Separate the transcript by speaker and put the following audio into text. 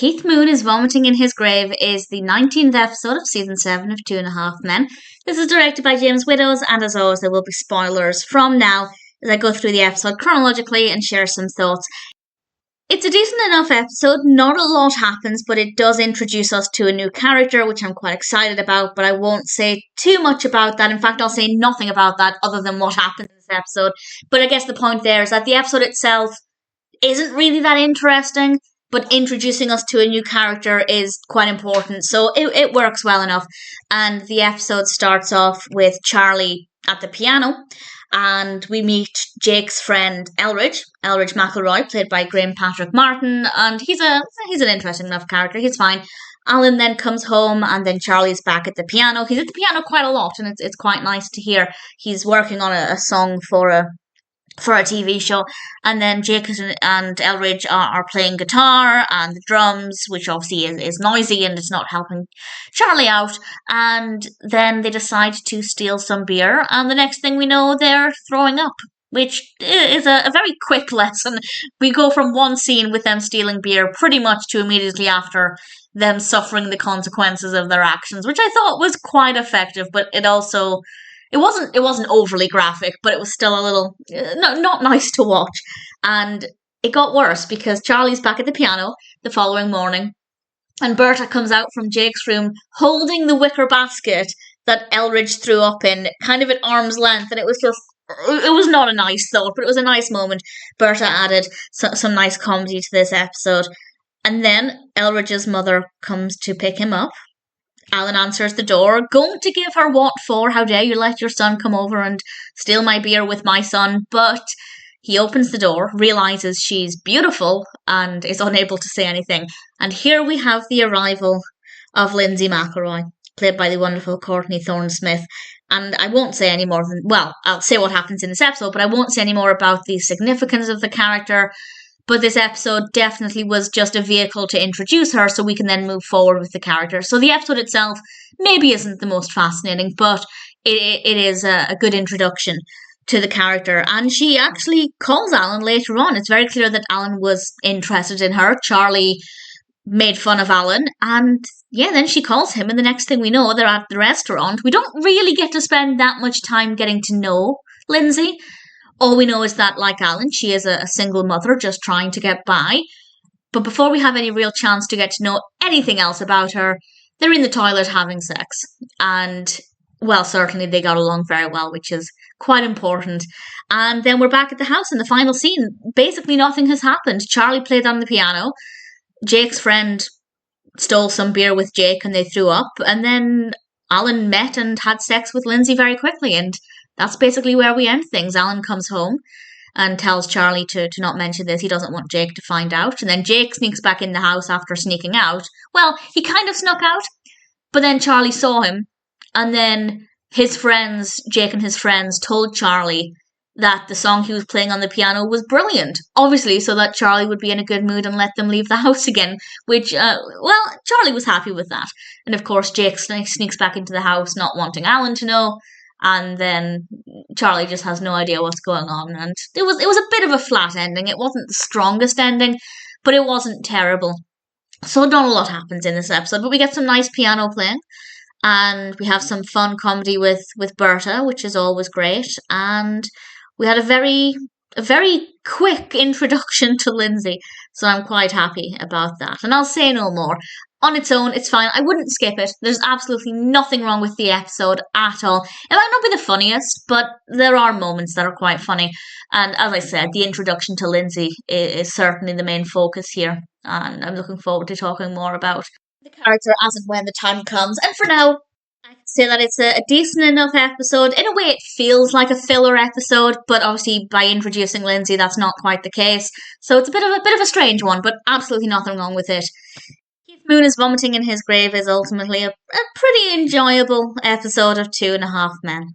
Speaker 1: Keith Moon is Vomiting in His Grave is the 19th episode of season 7 of Two and a Half Men. This is directed by James Widdoes, and as always, there will be spoilers from now as I go through the episode chronologically and share some thoughts. It's a decent enough episode, not a lot happens, but it does introduce us to a new character, which I'm quite excited about, but I won't say too much about that. In fact, I'll say nothing about that other than what happens in this episode. But I guess the point there is that the episode itself isn't really that interesting, but introducing us to a new character is quite important, so it works well enough. And the episode starts off with Charlie at the piano, and we meet Jake's friend Eldridge Mackelroy, played by Graham Patrick Martin, and he's an interesting enough character. He's fine. Alan then comes home, and then Charlie's back at the piano. He's at the piano quite a lot, and it's quite nice to hear. He's working on a song for a TV show, and then Jake and Eldridge are playing guitar and the drums, which obviously is noisy and it's not helping Charlie out, and then they decide to steal some beer, and the next thing we know, they're throwing up, which is a very quick lesson. We go from one scene with them stealing beer pretty much to immediately after them suffering the consequences of their actions, which I thought was quite effective, but it wasn't overly graphic, but it was still a little not nice to watch. And it got worse because Charlie's back at the piano the following morning, and Berta comes out from Jake's room holding the wicker basket that Eldridge threw up in, kind of at arm's length, and it was not a nice thought, but it was a nice moment. Berta added some nice comedy to this episode. And then Eldridge's mother comes to pick him up. Alan answers the door, going to give her what for? How dare you let your son come over and steal my beer with my son? But he opens the door, realises she's beautiful, and is unable to say anything. And here we have the arrival of Lyndsey Mackelroy, played by the wonderful Courtney Thorne-Smith. And I won't say any more than, well, I'll say what happens in this episode, but I won't say any more about the significance of the character. But this episode definitely was just a vehicle to introduce her so we can then move forward with the character. So the episode itself maybe isn't the most fascinating, but it is a good introduction to the character. And she actually calls Alan later on. It's very clear that Alan was interested in her. Charlie made fun of Alan, and yeah, then she calls him, and the next thing we know, they're at the restaurant. We don't really get to spend that much time getting to know Lyndsey. All we know is that, like Alan, she is a single mother just trying to get by. But before we have any real chance to get to know anything else about her, they're in the toilet having sex. And, well, certainly they got along very well, which is quite important. And then we're back at the house in the final scene. Basically nothing has happened. Charlie played on the piano. Jake's friend stole some beer with Jake and they threw up. And then Alan met and had sex with Lyndsey very quickly, and that's basically where we end things. Alan comes home and tells Charlie to not mention this. He doesn't want Jake to find out. And then Jake sneaks back in the house after sneaking out. Well, he kind of snuck out, but then Charlie saw him. And then Jake and his friends told Charlie that the song he was playing on the piano was brilliant. Obviously, so that Charlie would be in a good mood and let them leave the house again. Which, Charlie was happy with that. And of course, Jake sneaks back into the house, not wanting Alan to know. And then Charlie just has no idea what's going on. And it was a bit of a flat ending. It wasn't the strongest ending, but it wasn't terrible. So not a lot happens in this episode, but we get some nice piano playing. And we have some fun comedy with Berta, which is always great. And we had a very quick introduction to Lyndsey. So I'm quite happy about that. And I'll say no more. On its own, it's fine. I wouldn't skip it. There's absolutely nothing wrong with the episode at all. It might not be the funniest, but there are moments that are quite funny. And as I said, the introduction to Lyndsey is certainly the main focus here. And I'm looking forward to talking more about the character as and when the time comes. And for now, I can say that it's a decent enough episode. In a way, it feels like a filler episode, but obviously by introducing Lyndsey, that's not quite the case. So it's a bit of a strange one, but absolutely nothing wrong with it. Moon is Vomiting in His Grave is ultimately a pretty enjoyable episode of Two and a Half Men.